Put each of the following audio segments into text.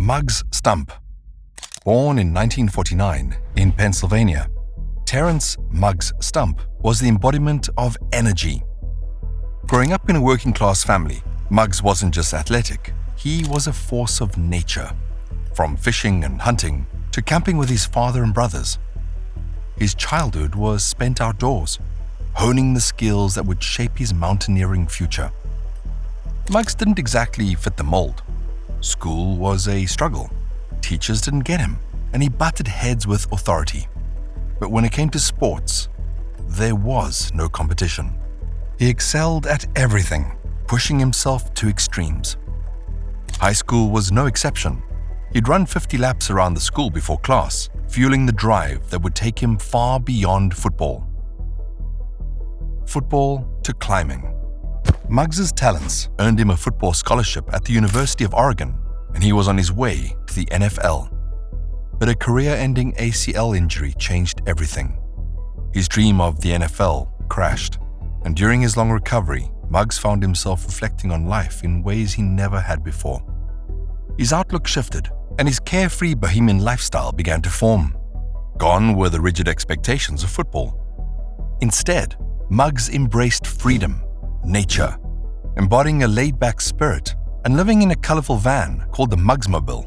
Muggs Stump. Born in 1949 in Pennsylvania, Terence Muggs Stump was the embodiment of energy. Growing up in a working-class family, Muggs wasn't just athletic, he was a force of nature. From fishing and hunting to camping with his father and brothers. His childhood was spent outdoors, honing the skills that would shape his mountaineering future. Muggs didn't exactly fit the mold. School was a struggle. Teachers didn't get him, and he butted heads with authority. But when it came to sports, there was no competition. He excelled at everything, pushing himself to extremes. High school was no exception. He'd run 50 laps around the school before class, fueling the drive that would take him far beyond football. Football to climbing. Muggs's talents earned him a football scholarship at the University of Oregon, and he was on his way to the NFL. But a career-ending ACL injury changed everything. His dream of the NFL crashed, and during his long recovery, Muggs found himself reflecting on life in ways he never had before. His outlook shifted, and his carefree bohemian lifestyle began to form. Gone were the rigid expectations of football. Instead, Muggs embraced freedom, nature, embodying a laid-back spirit and living in a colorful van called the Muggsmobile.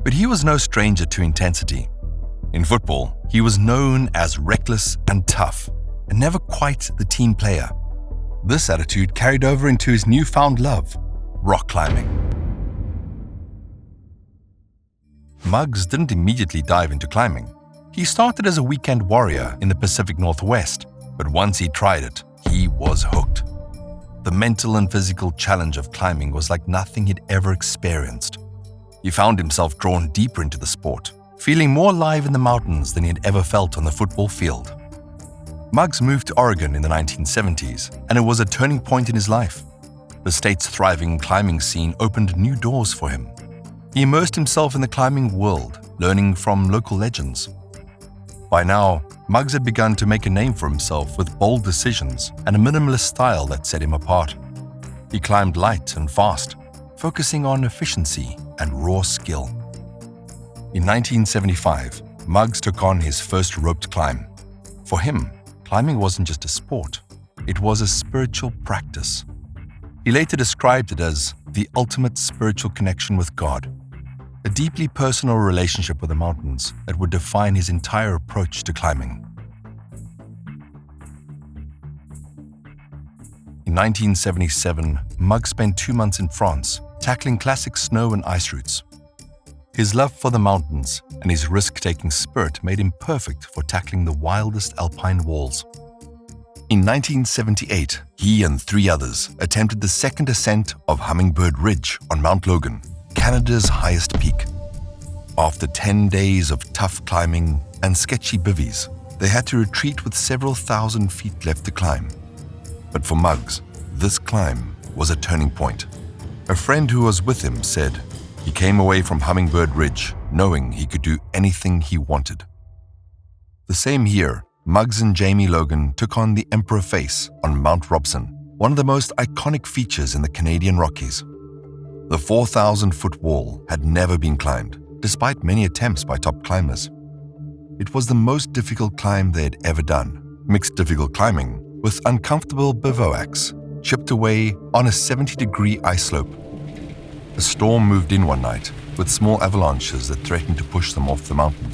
But he was no stranger to intensity. In football, he was known as reckless and tough, and never quite the team player. This attitude carried over into his newfound love, rock climbing. Muggs didn't immediately dive into climbing. He started as a weekend warrior in the Pacific Northwest, but once he tried it, he was hooked. The mental and physical challenge of climbing was like nothing he'd ever experienced. He found himself drawn deeper into the sport, feeling more alive in the mountains than he had ever felt on the football field. Muggs moved to Oregon in the 1970s, and it was a turning point in his life. The state's thriving climbing scene opened new doors for him. He immersed himself in the climbing world, learning from local legends. By now, Muggs had begun to make a name for himself with bold decisions and a minimalist style that set him apart. He climbed light and fast, focusing on efficiency and raw skill. In 1975, Muggs took on his first roped climb. For him, climbing wasn't just a sport, it was a spiritual practice. He later described it as the ultimate spiritual connection with God, a deeply personal relationship with the mountains that would define his entire approach to climbing. In 1977, Muggs spent 2 months in France, tackling classic snow and ice routes. His love for the mountains and his risk-taking spirit made him perfect for tackling the wildest alpine walls. In 1978, he and 3 others attempted the second ascent of Hummingbird Ridge on Mount Logan, Canada's highest peak. After 10 days of tough climbing and sketchy bivvies, they had to retreat with several thousand feet left to climb. But for Muggs, this climb was a turning point. A friend who was with him said he came away from Hummingbird Ridge knowing he could do anything he wanted. The same year, Muggs and Jamie Logan took on the Emperor Face on Mount Robson, one of the most iconic features in the Canadian Rockies. The 4,000-foot wall had never been climbed, despite many attempts by top climbers. It was the most difficult climb they had ever done, mixed difficult climbing with uncomfortable bivouacs, chipped away on a 70-degree ice slope. A storm moved in one night, with small avalanches that threatened to push them off the mountain.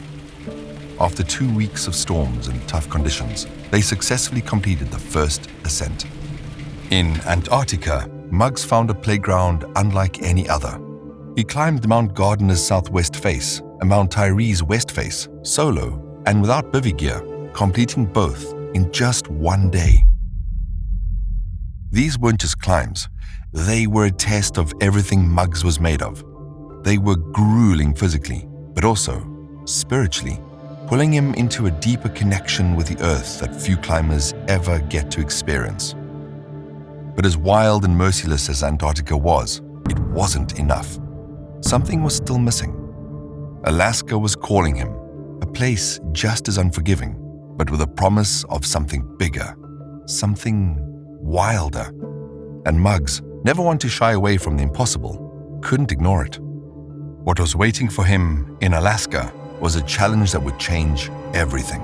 After 2 weeks of storms and tough conditions, they successfully completed the first ascent. In Antarctica, Muggs found a playground unlike any other. He climbed Mount Gardiner's southwest face and Mount Tyree's west face, solo and without bivy gear, completing both in just 1 day. These weren't just climbs, they were a test of everything Muggs was made of. They were grueling physically, but also spiritually, pulling him into a deeper connection with the earth that few climbers ever get to experience. But as wild and merciless as Antarctica was, it wasn't enough. Something was still missing. Alaska was calling him, a place just as unforgiving, but with a promise of something bigger, something wilder. And Muggs, never one to shy away from the impossible, couldn't ignore it. What was waiting for him in Alaska was a challenge that would change everything.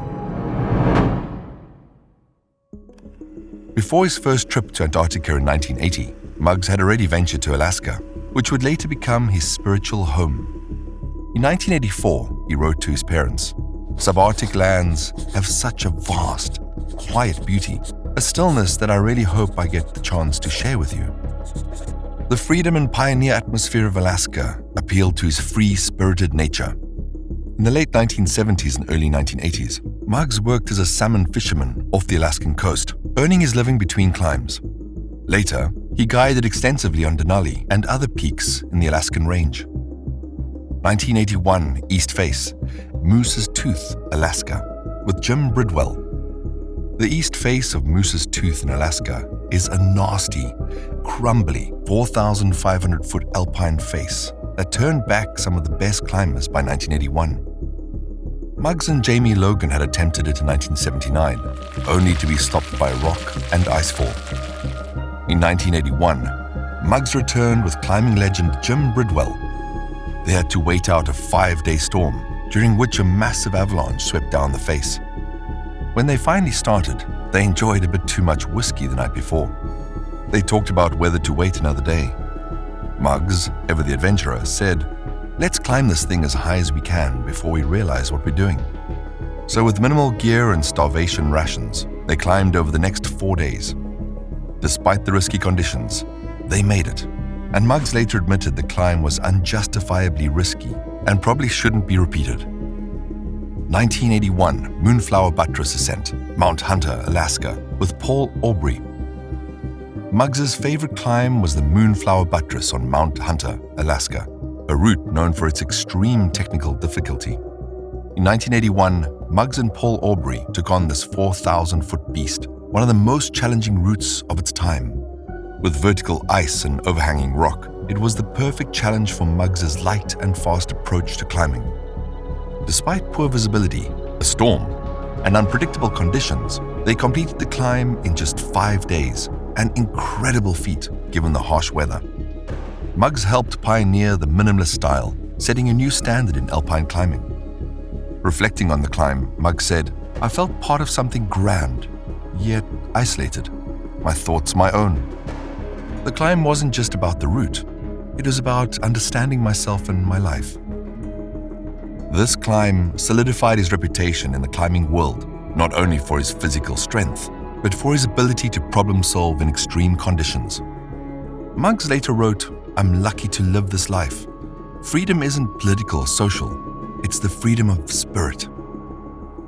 Before his first trip to Antarctica in 1980, Muggs had already ventured to Alaska, which would later become his spiritual home. In 1984, he wrote to his parents, "Subarctic lands have such a vast, quiet beauty, a stillness that I really hope I get the chance to share with you." The freedom and pioneer atmosphere of Alaska appealed to his free-spirited nature. In the late 1970s and early 1980s, Muggs worked as a salmon fisherman off the Alaskan coast, earning his living between climbs. Later, he guided extensively on Denali and other peaks in the Alaskan range. 1981 East Face, Moose's Tooth, Alaska, with Jim Bridwell. The east face of Moose's Tooth in Alaska is a nasty, crumbly 4,500-foot alpine face that turned back some of the best climbers by 1981. Muggs and Jamie Logan had attempted it in 1979, only to be stopped by rock and icefall. In 1981, Muggs returned with climbing legend Jim Bridwell. They had to wait out a 5-day storm, during which a massive avalanche swept down the face. When they finally started, they enjoyed a bit too much whiskey the night before. They talked about whether to wait another day. Muggs, ever the adventurer, said, "Let's climb this thing as high as we can before we realize what we're doing." So with minimal gear and starvation rations, they climbed over the next 4 days. Despite the risky conditions, they made it. And Muggs later admitted the climb was unjustifiably risky and probably shouldn't be repeated. 1981 Moonflower Buttress Ascent, Mount Hunter, Alaska, with Paul Aubrey. Muggs's favorite climb was the Moonflower Buttress on Mount Hunter, Alaska, a route known for its extreme technical difficulty. In 1981, Muggs and Paul Aubrey took on this 4,000-foot beast, one of the most challenging routes of its time. With vertical ice and overhanging rock, it was the perfect challenge for Muggs's light and fast approach to climbing. Despite poor visibility, a storm, and unpredictable conditions, they completed the climb in just 5 days, an incredible feat given the harsh weather. Muggs helped pioneer the minimalist style, setting a new standard in alpine climbing. Reflecting on the climb, Muggs said, "I felt part of something grand, yet isolated. My thoughts my own." The climb wasn't just about the route. It was about understanding myself and my life. This climb solidified his reputation in the climbing world, not only for his physical strength, but for his ability to problem solve in extreme conditions. Muggs later wrote, "I'm lucky to live this life. Freedom isn't political or social. It's the freedom of spirit."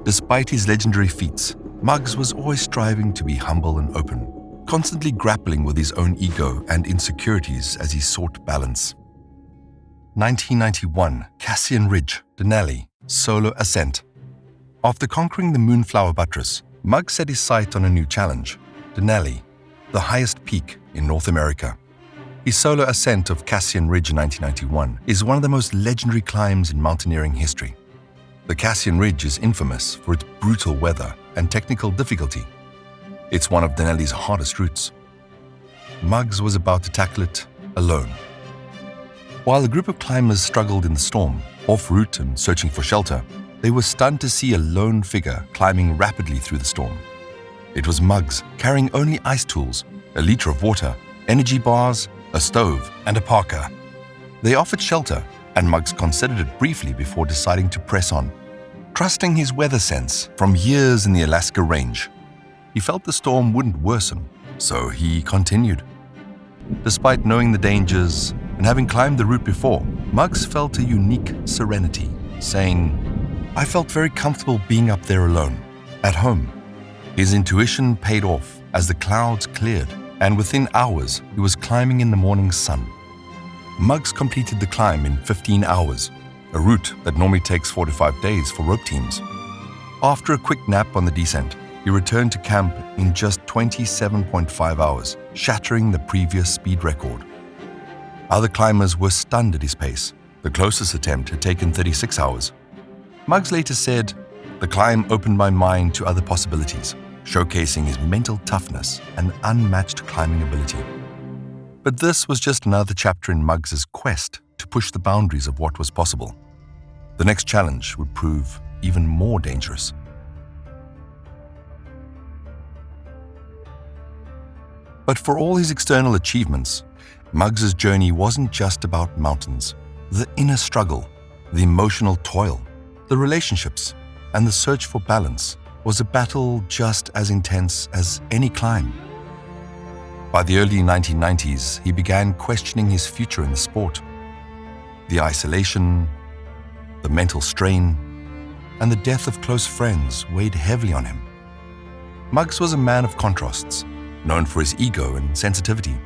Despite his legendary feats, Muggs was always striving to be humble and open, constantly grappling with his own ego and insecurities as he sought balance. 1991 Cassian Ridge, Denali, Solo Ascent. After conquering the Moonflower Buttress, Muggs set his sight on a new challenge, Denali, the highest peak in North America. His solo ascent of Cassian Ridge in 1991 is one of the most legendary climbs in mountaineering history. The Cassian Ridge is infamous for its brutal weather and technical difficulty. It's one of Denali's hardest routes. Muggs was about to tackle it alone. While a group of climbers struggled in the storm, off route and searching for shelter, they were stunned to see a lone figure climbing rapidly through the storm. It was Muggs, carrying only ice tools, a liter of water, energy bars, a stove, and a parka. They offered shelter, and Muggs considered it briefly before deciding to press on, trusting his weather sense from years in the Alaska range. He felt the storm wouldn't worsen, so he continued. Despite knowing the dangers and having climbed the route before, Muggs felt a unique serenity, saying, "I felt very comfortable being up there alone, at home." His intuition paid off as the clouds cleared, and within hours, he was climbing in the morning sun. Muggs completed the climb in 15 hours, a route that normally takes 4 to 5 days for rope teams. After a quick nap on the descent, he returned to camp in just 27.5 hours, shattering the previous speed record. Other climbers were stunned at his pace. The closest attempt had taken 36 hours. Muggs later said, "The climb opened my mind to other possibilities, showcasing his mental toughness and unmatched climbing ability." But this was just another chapter in Muggs's quest to push the boundaries of what was possible. The next challenge would prove even more dangerous. But for all his external achievements, Muggs's journey wasn't just about mountains. The inner struggle, the emotional toil, the relationships, and the search for balance was a battle just as intense as any climb. By the early 1990s, he began questioning his future in the sport. The isolation, the mental strain, and the death of close friends weighed heavily on him. Muggs was a man of contrasts, known for his ego and sensitivity.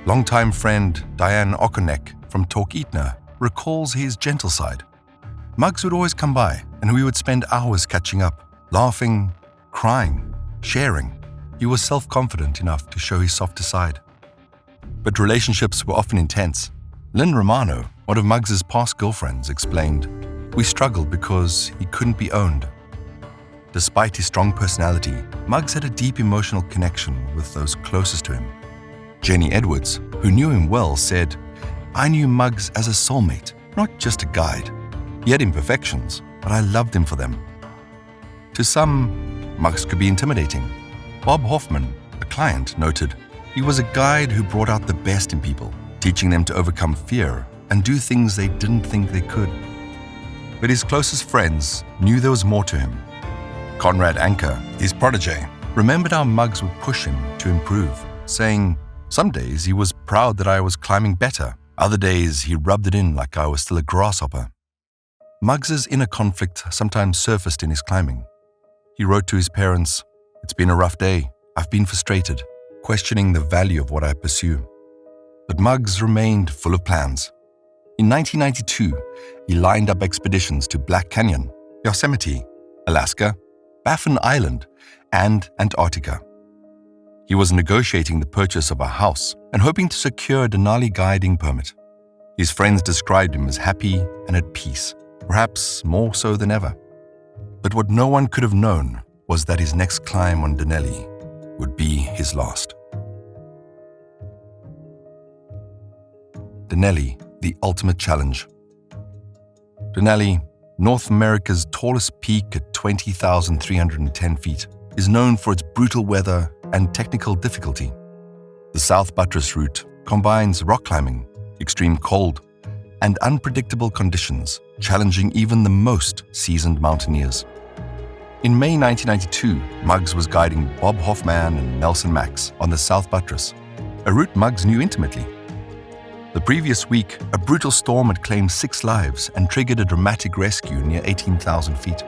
Longtime friend Diane Okonek from Talkeetna recalls his gentle side. Muggs would always come by, and we would spend hours catching up, laughing, crying, sharing. He was self-confident enough to show his softer side. But relationships were often intense. Lynn Romano, one of Muggs's past girlfriends, explained, "We struggled because he couldn't be owned." Despite his strong personality, Muggs had a deep emotional connection with those closest to him. Jenny Edwards, who knew him well, said, "I knew Muggs as a soulmate, not just a guide. He had imperfections, but I loved him for them." To some, Muggs could be intimidating. Bob Hoffman, a client, noted, "He was a guide who brought out the best in people, teaching them to overcome fear and do things they didn't think they could." But his closest friends knew there was more to him. Conrad Anker, his protege, remembered how Muggs would push him to improve, saying, "Some days he was proud that I was climbing better. Other days he rubbed it in like I was still a grasshopper." Muggs's inner conflict sometimes surfaced in his climbing. He wrote to his parents, "It's been a rough day. I've been frustrated, questioning the value of what I pursue." But Muggs remained full of plans. In 1992, he lined up expeditions to Black Canyon, Yosemite, Alaska, Baffin Island, and Antarctica. He was negotiating the purchase of a house and hoping to secure a Denali guiding permit. His friends described him as happy and at peace, perhaps more so than ever. But what no one could have known was that his next climb on Denali would be his last. Denali, the ultimate challenge. Denali, North America's tallest peak at 20,310 feet, is known for its brutal weather and technical difficulty. The South Buttress route combines rock climbing, extreme cold, and unpredictable conditions, challenging even the most seasoned mountaineers. In May 1992, Muggs was guiding Bob Hoffman and Nelson Max on the South Buttress, a route Muggs knew intimately. The previous week, a brutal storm had claimed 6 lives and triggered a dramatic rescue near 18,000 feet.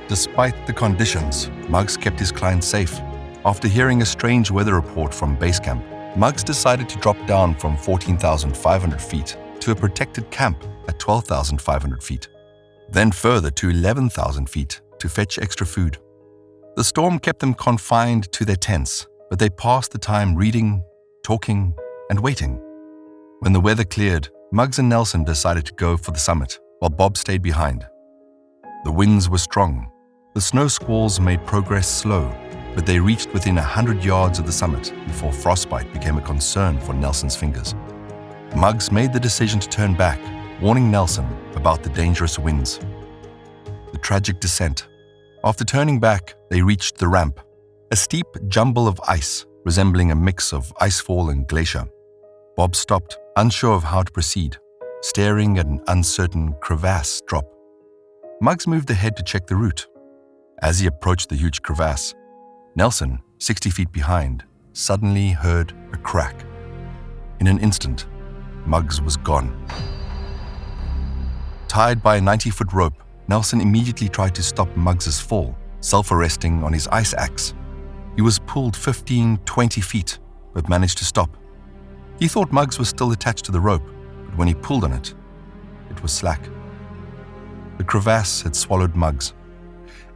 Despite the conditions, Muggs kept his clients safe. After hearing a strange weather report from base camp, Muggs decided to drop down from 14,500 feet to a protected camp at 12,500 feet, then further to 11,000 feet to fetch extra food. The storm kept them confined to their tents, but they passed the time reading, talking, and waiting. When the weather cleared, Muggs and Nelson decided to go for the summit, while Bob stayed behind. The winds were strong. The snow squalls made progress slow, but they reached within 100 yards of the summit before frostbite became a concern for Nelson's fingers. Muggs made the decision to turn back, warning Nelson about the dangerous winds. The tragic descent. After turning back, they reached the ramp, a steep jumble of ice resembling a mix of icefall and glacier. Bob stopped, unsure of how to proceed, staring at an uncertain crevasse drop. Muggs moved ahead to check the route. As he approached the huge crevasse, Nelson, 60 feet behind, suddenly heard a crack. In an instant, Muggs was gone. Tied by a 90-foot rope, Nelson immediately tried to stop Muggs's fall, self-arresting on his ice axe. He was pulled 15-20 feet, but managed to stop. He thought Muggs was still attached to the rope, but when he pulled on it, it was slack. The crevasse had swallowed Muggs.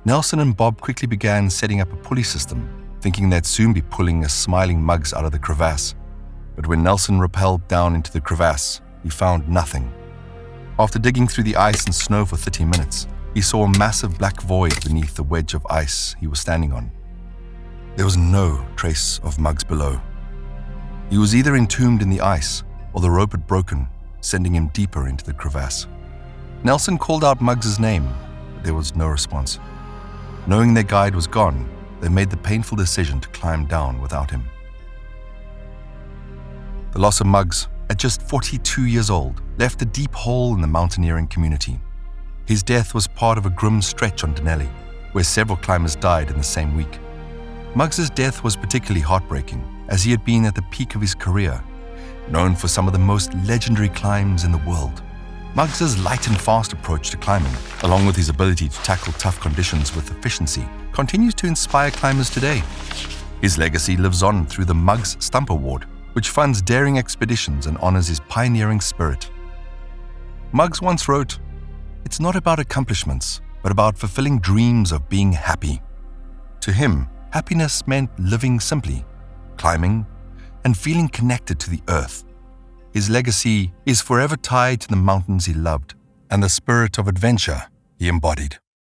Nelson and Bob quickly began setting up a pulley system, thinking they'd soon be pulling a smiling Muggs out of the crevasse. But when Nelson rappelled down into the crevasse, he found nothing. After digging through the ice and snow for 30 minutes, he saw a massive black void beneath the wedge of ice he was standing on. There was no trace of Muggs below. He was either entombed in the ice or the rope had broken, sending him deeper into the crevasse. Nelson called out Muggs's name, but there was no response. Knowing their guide was gone, they made the painful decision to climb down without him. The loss of Muggs, at just 42 years old, left a deep hole in the mountaineering community. His death was part of a grim stretch on Denali, where several climbers died in the same week. Muggs's death was particularly heartbreaking, as he had been at the peak of his career, known for some of the most legendary climbs in the world. Muggs's light and fast approach to climbing, along with his ability to tackle tough conditions with efficiency, continues to inspire climbers today. His legacy lives on through the Muggs Stump Award, which funds daring expeditions and honors his pioneering spirit. Muggs once wrote, "It's not about accomplishments, but about fulfilling dreams of being happy." To him, happiness meant living simply, climbing, and feeling connected to the earth. His legacy is forever tied to the mountains he loved and the spirit of adventure he embodied.